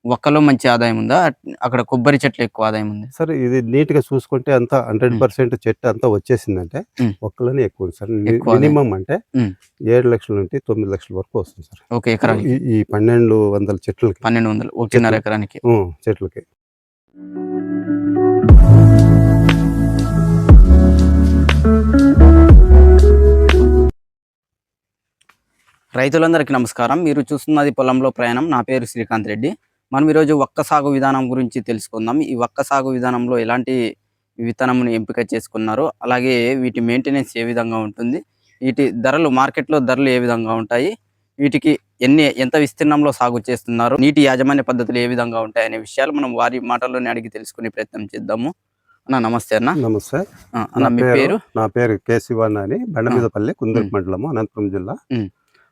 ఒక్కలో మంచి ఆదాయం ఉందా? అక్కడ కొబ్బరి చెట్లు ఎక్కువ ఆదాయం ఉంది. సార్ ఇది నీట్‌గా చూసుకుంటే అంతా హ్మ్. 100% చెట్టు అంతా వచ్చేసిందంటే హ్మ్. ఒక్కలోనే ఎక్కువ ఉంది సార్. ఎక్కువ ఆదాయం. మినిమమ్ అంటే హ్మ్. 7,00,000 నుండి 9,00,000 వరకు వస్తుంది సార్. ఒక ఎకరానికి ఈ 1200 చెట్లకి. 1200 చెట్లు. 1.5 ఎకరానికి. చెట్లకి. రైతులందరికీ నమస్కారం. మీరు చూస్తున్నది పొలంలో ప్రయాణం. నా పేరు శ్రీకాంత్ రెడ్డి. మనం ఈరోజు ఒక్క సాగు విధానం గురించి తెలుసుకుందాం. ఈ ఒక్క సాగు విధానంలో ఎలాంటి విత్తనమును ఎంపిక చేసుకున్నారు, అలాగే వీటి మెయింటెనెన్స్ ఏ విధంగా ఉంటుంది, వీటి ధరలు మార్కెట్లో ధరలు ఏ విధంగా ఉంటాయి, వీటికి ఎంత విస్తీర్ణంలో సాగు చేస్తున్నారు, నీటి యాజమాన్య పద్ధతులు ఏ విధంగా ఉంటాయి అనే విషయాలు మనం వారి మాటల్లోనే అడిగి తెలుసుకునే ప్రయత్నం చేద్దాము. అన్న నమస్తే అన్న. నమస్తే. అన్న మీ పేరు? నా పేరు కె. శివన్న అని, బండమీదపల్లి, కుందుర్పి మండలము, అనంతపురం జిల్లా.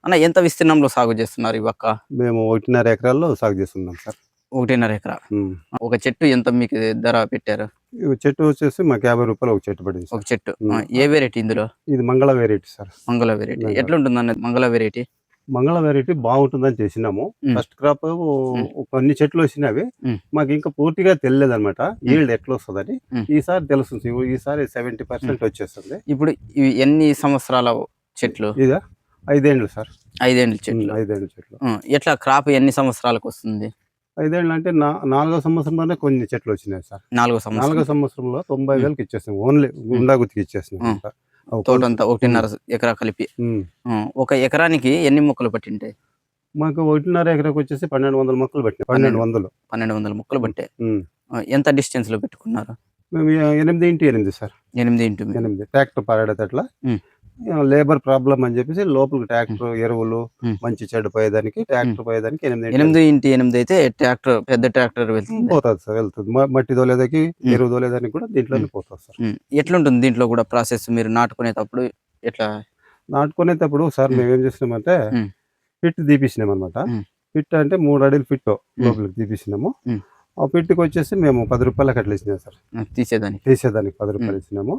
అన్న ఎంత విస్తీర్ణంలో సాగు చేస్తున్నారు ఈ ఒక్క? మేము 1.5 ఎకరాల్లో సాగు చేస్తున్నాం సార్. 1.5 ఎకరా. ఒక చెట్టు ఎంత మీకు ధర పెట్టారు? చెట్టు వచ్చేసి మాకు 50 రూపాయలు ఒక చెట్టు పడింది ఒక సార్. చెట్టు. ఏ వెరైటీ ఇందులో? ఇది మంగళ వెరైటీ సార్. మంగళ వెరైటీ. ఎట్లుంటుందన్న మంగళ వెరైటీ? మంగళ వెరైటీ బాగుంటుందని చేసినాము. ఫస్ట్ క్రాప్ కొన్ని చెట్లు వచ్చినవి. మాకు ఇంకా పూర్తిగా తెలియలేదన్నమాట ఈల్డ్ ఎట్లా వస్తుందని. ఈసారి తెలుస్తుంది. ఈసారి 70% వచ్చేస్తుంది. ఇప్పుడు ఇవి ఎన్ని సంవత్సరాల చెట్లు? ఇదా 5 ఏళ్ళు సార్. 5 ఏళ్ళ చెట్లు. 5 ఏళ్ళ చెట్లు. ఎట్లా క్రాప్ ఎన్ని సంవత్సరాలకు వస్తుంది? 5 ఏళ్ళు అంటే 4వ సంవత్సరంలోనే కొన్ని చెట్లు వచ్చినాయి సార్. 4వ సంవత్సరంలో 90,000కి ఇచ్చేసాం. ఓన్లీ గుండాగుత్తికి ఇచ్చేసినాం. తోటంతా 1.5 ఎకరా కలిపి. ఒక ఎకరానికి ఎన్ని మొక్కలు పట్టింటాయి? మాకు 1.5 ఎకరాకి వచ్చేసి 1200 మొక్కలు పట్టినాయి. 1200 మొక్కలు పట్టాయి. ఎంత డిస్టెన్స్ లో పెట్టుకున్నారు? మేము 8x8 సార్. 8x8 ట్రాక్టర్ పారేటట్లా. లేబర్ ప్రాబ్లం అని చెప్పేసి లోపలికి ట్రాక్టర్ ఎరువులు మంచి చెడు పోయేదానికి, ట్రాక్టర్ పోయేదానికి 8x8 అయితే ట్రాక్టర్, పెద్ద ట్రాక్టర్ పోతుంది సార్. వెళ్తుంది. మట్టి తోలేదానికి, ఎరువు తోలేదానికి కూడా దీంట్లోనే పోతుంది సార్. ఎట్లుంటుంది దీంట్లో కూడా ప్రాసెస్? మీరు నాటుకునేటప్పుడు ఎట్లా? నాటుకునేటప్పుడు సార్ మేము ఏం చేసినామంటే పిట్ తీపిచ్చినాం అనమాట. పిట్ అంటే 3 అడుగులు పిట్ లోపలికి తీపిచ్చినాము. ఆ పిట్కి వచ్చేసి మేము 10 రూపాయలకి అట్లా ఇచ్చినాం సార్. తీసేదానికి 10 రూపాయలు ఇచ్చినాము.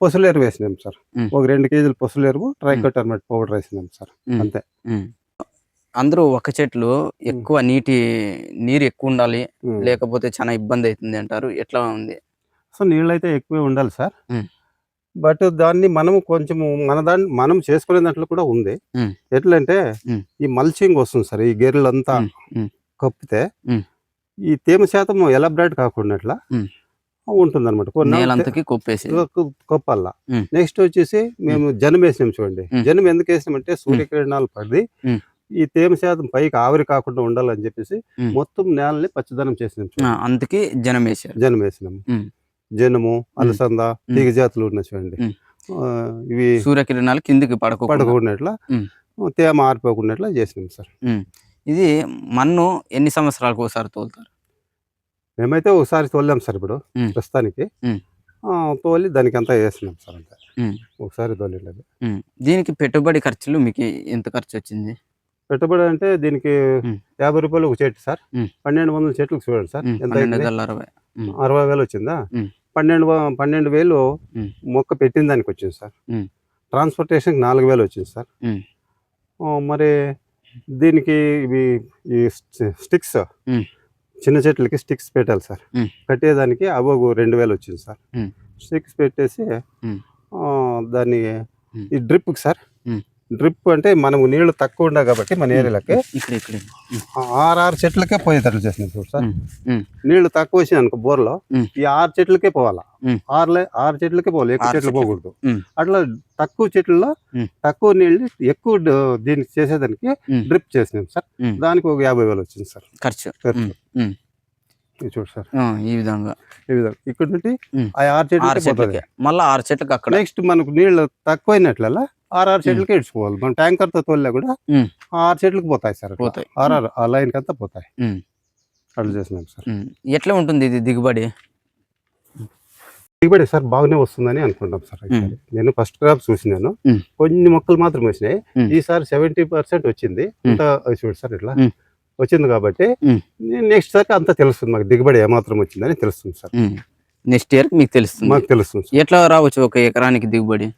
పసులు ఎరువు వేసినాం సార్. ఒక 2 కేజీలు పసులు ఎరువు, ట్రైకోటర్మేట్ పౌడర్ వేసినాం సార్. అంతే. అందరూ ఒక చెట్లు ఎక్కువ నీరు ఎక్కువ ఉండాలి, లేకపోతే చాలా ఇబ్బంది అవుతుంది అంటారు. ఎట్లా ఉంది? సో నీళ్ళు అయితే ఎక్కువే ఉండాలి సార్. బట్ దాన్ని మనం కొంచెము మనం చేసుకునే దాంట్లో కూడా ఉంది. ఎట్లంటే ఈ మల్చింగ్ వస్తుంది సార్. ఈ గెర్రెలంతా కప్పితే ఈ తేమ శాతం ఎలాబరేట్ కాకుండా ఉంటుంది అనమాట. కొప్పల్లా. నెక్స్ట్ వచ్చేసి మేము జనం వేసినాం చూడండి. జనం ఎందుకు వేసినామంటే సూర్యకిరణాలు పడి ఈ తేమ శాతం పైకి ఆవిరి కాకుండా ఉండాలని చెప్పేసి మొత్తం నేలని పచ్చదనం చేసినాం. అందుకే జనం వేసినాము. జనము, అలసంద, తీగ జాతులు ఉన్నాయి చూడండి. ఇవి సూర్యకిరణాలు కిందికి పడకుండా తేమ ఆరిపోకుండా చేసినాం సార్. ఇది మన్ను ఎన్ని సంవత్సరాలకు ఒకసారి తోలుతారు? మేమైతే ఒకసారి తోలాం సార్. ఇప్పుడు ప్రస్తుతానికి తోలి దానికి అంతా వేసినాం సార్. అంతా ఒకసారి తోలిండదు. దీనికి పెట్టుబడి ఖర్చులు మీకు ఎంత ఖర్చు వచ్చింది? పెట్టుబడి అంటే దీనికి 50 రూపాయలు ఒక చెట్టు సార్. 1200 చెట్లకు చూడండి సార్. ఎంత 60,000 వచ్చిందా? 12,000 మొక్క పెట్టిన దానికి వచ్చింది సార్. ట్రాన్స్పోర్టేషన్కి 4,000 వచ్చింది సార్. మరి దీనికి ఇవి ఈ స్టిక్స్, చిన్న చెట్లకి స్టిక్స్ పెట్టాలి సార్. కట్టేదానికి అవి 2,000 వచ్చింది సార్. స్టిక్స్ పెట్టేసి దాన్ని ఈ డ్రిప్కి సార్. డ్రిప్ అంటే మనము నీళ్లు తక్కువ ఉండే కాబట్టి మన ఏరియాలకి 6 చెట్లకే పోయేటట్లు చేసినాం చూడు సార్. నీళ్లు తక్కువ వచ్చినాయి అనుకో బోర్లో, ఈ 6 చెట్లకే పోవాలా. 6 చెట్లకే పోవాలి, ఎక్కువ చెట్లు పోకూడదు. అట్లా తక్కువ చెట్లలో తక్కువ నీళ్ళు ఎక్కువ దీనికి చేసేదానికి డ్రిప్ చేసినాం సార్. దానికి ఒక 50,000 వచ్చింది సార్ ఖర్చు. చూడు సార్. ఈ విధంగా ఇక్కడ నుండి ఆ 6 చెట్లకి మళ్ళీ 6 చెట్లకి అక్కడ. నెక్స్ట్ మనకు నీళ్లు తక్కువైనట్ల 6 చెట్లకి ఇడ్చుకోవాలి. మనం ట్యాంకర్ తో తోలినా కూడా 6 చెట్లకు పోతాయి సార్. 6 ఆ లైన్ కంతా పోతాయి. అట్లా చేసినాం సార్. ఎట్లా ఉంటుంది ఇది దిగుబడి? సార్ బాగానే వస్తుందని అనుకుంటాం సార్. నేను ఫస్ట్ క్రాప్ చూసినాను, కొన్ని మొక్కలు మాత్రం వచ్చినాయి. ఈసారి 70% వచ్చింది. అంతా చూడు సార్ ఇట్లా వచ్చింది కాబట్టి నెక్స్ట్ సార్ అంతా తెలుస్తుంది మాకు, దిగుబడి ఏమాత్రం వచ్చిందని తెలుస్తుంది సార్. నెక్స్ట్ ఇయర్ మీకు తెలుస్తుంది? మాకు తెలుస్తుంది. ఎట్లా రావచ్చు ఒక ఎకరానికి దిగుబడి?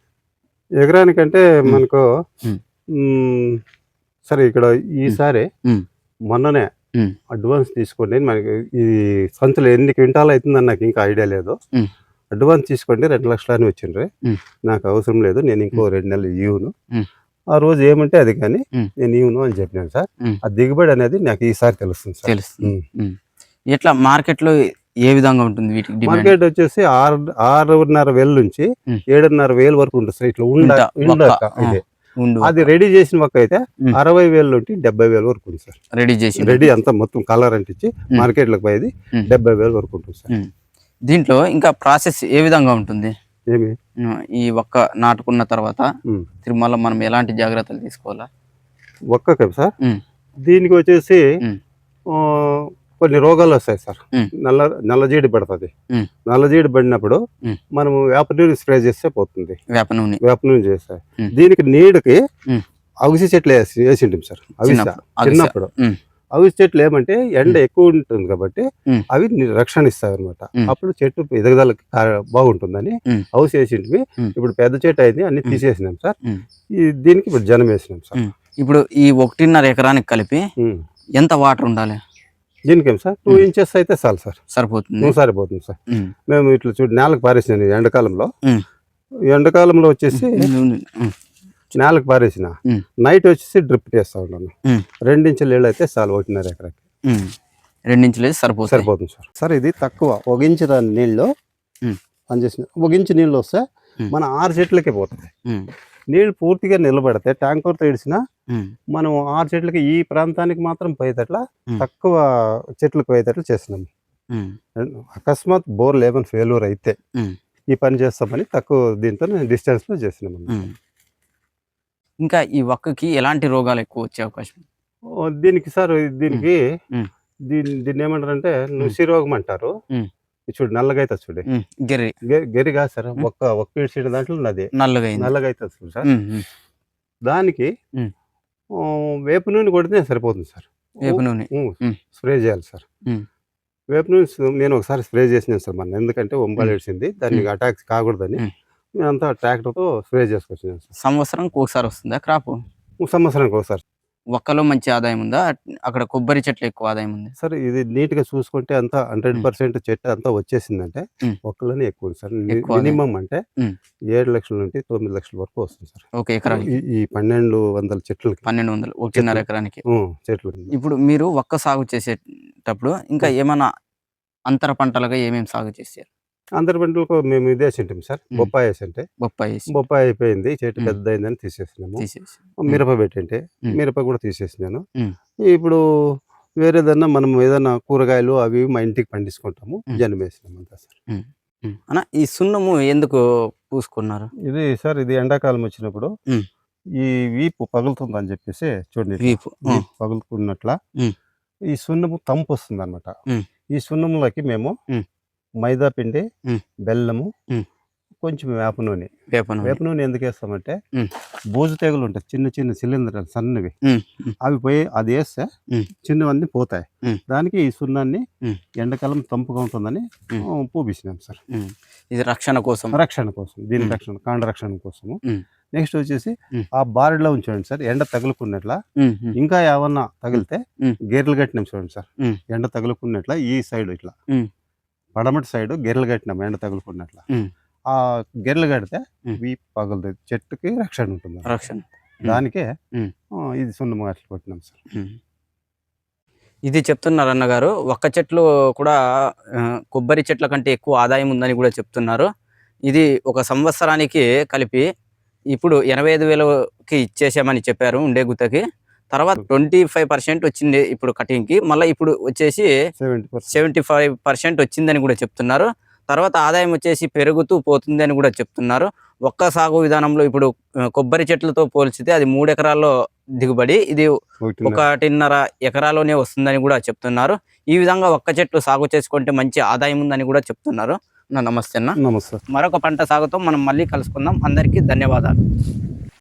ఎకరానికంటే మనకు సరే ఇక్కడ ఈసారి మొన్ననే ఉమ్, అడ్వాన్స్ తీసుకోండి, మనకి ఈ సంచులు ఎన్ని క్వింటాలు అవుతుందని నాకు ఇంకా ఐడియా లేదు, ఉమ్, అడ్వాన్స్ తీసుకోండి 2 లక్షలు అని వచ్చిండ్రు. ఉమ్, నాకు అవసరం లేదు, నేను ఇంకో 2 నెలలు ఇవ్వను, ఉమ్, ఆ రోజు ఏమంటే అది కానీ ఉమ్, నేను ఇవ్వను అని చెప్పినాను సార్. ఉమ్, ఆ దిగుబడి అనేది నాకు ఈసారి తెలుస్తుంది సార్. తెలుస్తుంది. ఉమ్. ఎట్లా మార్కెట్లో ఏ విధంగా ఉంటుంది వీటికి డిమాండ్? మార్కెట్ వచ్చేసి 6,500 నుంచి ఉమ్. 7,500 వరకు ఉంటుంది సార్. ఇట్లా ఇంత ఉండక ఒక్క, ఇదే ఉండు అది రెడీ చేసిన మొక్క అయితే ఉమ్. 60,000 నుండి 70,000 వరకు ఉంది సార్. రెడీ చేసి రెడీ అంతా మొత్తం కలర్ అంటించి మార్కెట్లోకి పోయేది ఉమ్. 70,000 వరకు ఉంటుంది సార్. ఉమ్. దీంట్లో ఇంకా ప్రాసెస్ ఏ విధంగా ఉంటుంది? ఏమి ఈ ఒక్క నాటుకున్న తర్వాత ఉమ్. తిరుమల మనం ఎలాంటి జాగ్రత్తలు తీసుకోవాలా? ఒక్క సార్ ఉమ్, దీనికి వచ్చేసి ఉమ్, ఆ, కొన్ని రోగాలు వస్తాయి సార్. ఉమ్, నల్లజీడి పడుతుంది. ఉమ్, నల్లజీడి పడినప్పుడు ఉమ్. మనము వేప నీరు స్ప్రే చేస్తే పోతుంది. వేప నూనె. వేప నూనె చేస్తాయి. ఉమ్. దీనికి నీడకి ఉమ్. అవిసె చెట్లు వేసి ఉంటుంది సార్. అవిసె చిన్నప్పుడు ఉమ్, అవిసె చెట్లు ఏమంటే ఎండ ఎక్కువ ఉంటుంది కాబట్టి ఉమ్. అవి రక్షణ ఇస్తాయి అనమాట. ఉమ్. అప్పుడు చెట్టు ఎదుగుదలకి బాగుంటుందని ఉమ్. అవిసె వేసింటివి. ఉమ్. ఇప్పుడు పెద్ద చెట్టు అయింది, అన్ని తీసేసినాం సార్. ఉమ్. దీనికి ఇప్పుడు జనం వేసినాం సార్. ఉమ్. ఇప్పుడు ఈ 1.5 ఎకరానికి కలిపి ఉమ్. ఎంత వాటర్ ఉండాలి? దీనికేం సార్ 2 ఇంచెస్ అయితే చాలు సార్, సరిపోతుంది. సరిపోతుంది సార్. ఉమ్, మేము ఇట్లా చూడు నేలకు పారేసినాను ఎండాకాలంలో. ఉమ్, ఎండాకాలంలో వచ్చేసి ఉమ్, నేలకు పారేసిన, ఉమ్, నైట్ వచ్చేసి డ్రిప్ చేస్తా ఉన్నాను. ఉమ్, 2 ఇంచుల నీళ్ళు అయితే చాలు 1.5 ఎకరాకి. ఉమ్. 2 ఇంచులు వేసి సరిపోతుంది. సరిపోతుంది సార్. సార్ ఇది తక్కువ, 1 ఇంచు రాని నీళ్ళు ఉమ్, పనిచేసిన 1 ఇంచు నీళ్ళు వస్తే ఉమ్. మన 6 చెట్లకే పోతుంది. ఉమ్, నీళ్ళు పూర్తిగా నిలబడితే ట్యాంకర్తో ఇడిచినా ఉమ్, మనం 6 చెట్లకి ఈ ప్రాంతానికి మాత్రం పోయేటట్లా ఉమ్. తక్కువ చెట్లకు పోయేటట్లు చేసినాము. ఉమ్, అకస్మాత్ బోర్లు ఏమైనా ఫెయిల్యూర్ అయితే ఉమ్, ఈ పని చేస్తామని తక్కువ దీంతో డిస్టెన్స్లో చేసినాము. ఉమ్. ఇంకా ఈ ఒక్కకి ఎలాంటి రోగాలు ఎక్కువ వచ్చే అవకాశం? దీనికి సార్ దీనికి ఉమ్. దీన్ని ఏమంటారంటే నుసి రోగం అంటారు. ఉమ్. ఇది చూడు నల్లగా అవుతుంది చూడు. ఉమ్, గెర్రి గెరి కాదు సార్, ఒక్క సీడ్ దాంట్లో ఉన్నది నల్లగా అయింది. నల్లగా అవుతుంది చూడు సార్. ఉమ్, ఉమ్, దానికి ఉమ్. వేప నూనె కొడితే సరిపోతుంది సార్. వేప నూనె. ఉమ్. స్ప్రే చేయాలి సార్. ఉమ్. వేప నూనె నేను ఒకసారి స్ప్రే చేసినాను సార్ మన, ఎందుకంటే ఒంబాలు ఏడ్చింది, దానికి అటాక్స్ కాకూడదని ఉమ్. నేనంతా ట్రాక్టర్తో స్ప్రే చేసుకొచ్చినాను సార్. సంవత్సరానికి ఒకసారి వస్తుందా క్రాప్? సంవత్సరానికి ఒకసారి. ఒక్కలో మంచి ఆదాయం ఉందా? అక్కడ కొబ్బరి చెట్లు ఎక్కువ ఆదాయం ఉంది. సార్ ఇది నీట్గా చూసుకుంటే అంతా 100% చెట్టు అంతా వచ్చేసిందంటే ఉమ్. ఒక్కలోనే ఎక్కువ ఉంది సార్. ఎక్కువ ఆదాయం. మినిమం అంటే ఉమ్. 7 లక్షల నుండి 9 లక్షల వరకు వస్తుంది సార్. ఒక ఎకరానికి ఈ 1200 చెట్లకి 1200, 1.5 ఎకరానికి. చెట్లు. ఇప్పుడు మీరు ఒక్క సాగు చేసేటప్పుడు ఇంకా ఏమైనా అంతర పంటలుగా ఏమేమి సాగు చేశారు? అందరి పంటలకు మేము ఇదే వేసింటాం సార్. బొప్పాయి వేసింటే బొప్పాయి వేసి బొప్పాయి అయిపోయింది, చెట్టు ఉమ్. పెద్ద అయిందని తీసేసినాము. తీసేసి. మిరప పెట్టింటే ఉమ్. మిరప కూడా తీసేసినాను. ఉమ్. ఇప్పుడు వేరేదన్నా మనం ఏదైనా కూరగాయలు అవి ఇవి మా ఇంటికి పండించుకుంటాము. జనం వేసినాము అంతా సార్. అన్న ఈ సున్నము ఎందుకు పూసుకున్నారు? ఇది సార్ ఇది ఎండాకాలం వచ్చినప్పుడు ఉమ్. ఈ వీపు పగులుతుందని చెప్పేసి చూడండి, వీపు. వీపు పగులుకున్నట్ల ఉమ్. ఈ సున్నము తంపు వస్తుంది అనమాట. ఉమ్. ఈ సున్నములకి మేము ఉమ్. మైదా పిండి, ఉమ్. బెల్లము, ఉమ్. కొంచెం వేప నూనె. వేప నూనె. వేప నూనె ఎందుకు వేస్తామంటే ఉమ్. బూజు తెగులు ఉంటాయి, చిన్న చిన్న సిలిండర్ సన్నవి, ఉమ్. ఉమ్. అవి పోయి అది వేస్తే ఉమ్. చిన్నవన్నీ పోతాయి. ఉమ్. దానికి ఈ సున్నాన్ని ఉమ్. ఎండాకాలం తంపుగా ఉంటుందని ఉమ్. పూపిసినాం సార్. ఇది రక్షణ కోసం. రక్షణ కోసం, దీని ఉమ్. రక్షణ, కాండ రక్షణ కోసము. ఉమ్. నెక్స్ట్ వచ్చేసి ఉమ్. ఆ బారిలో ఉంచండి సార్, ఎండ తగులుకున్నట్ల. ఉమ్. ఉమ్. ఇంకా ఏమన్నా తగిలితే ఉమ్. గేర్లు కట్టినాం చూడండి సార్. ఉమ్. ఎండ తగులుకున్నట్ల ఈ సైడ్ ఇట్లా ఉమ్. పడమటి సైడ్ గెర్రెలు కట్టినాం ఎండ తగులుకున్నట్ల. ఉమ్. ఆ గెర్రెలు కడితే ఉమ్. వీపు పగులుతుంది, చెట్టుకి రక్షణ ఉంటుంది. రక్షణ. దానికే ఉమ్. ఇది సున్నము అట్లా కొట్టినాం సార్. ఇది చెప్తున్నారు అన్నగారు. ఒక్క చెట్లు కూడా కొబ్బరి చెట్ల కంటే ఎక్కువ ఆదాయం ఉందని కూడా చెప్తున్నారు. ఇది ఒక సంవత్సరానికి కలిపి ఇప్పుడు 85,000కి ఇచ్చేసామని చెప్పారు ఉండే గుత్తకి. తర్వాత 25% వచ్చింది ఇప్పుడు కటింగ్కి. మళ్ళీ ఇప్పుడు వచ్చేసి 75% వచ్చిందని కూడా చెప్తున్నారు. తర్వాత ఆదాయం వచ్చేసి పెరుగుతూ పోతుంది అని కూడా చెప్తున్నారు. ఒక్క సాగు విధానంలో ఇప్పుడు కొబ్బరి చెట్లతో పోల్చితే అది 3 ఎకరాల్లో దిగుబడి, ఇది 1.5 ఎకరాలోనే వస్తుందని కూడా చెప్తున్నారు. ఈ విధంగా ఒక్క చెట్లు సాగు చేసుకుంటే మంచి ఆదాయం ఉందని కూడా చెప్తున్నారు. నమస్తే అన్న. నమస్తే. మరొక పంట సాగుతో మనం మళ్ళీ కలుసుకుందాం. అందరికీ ధన్యవాదాలు.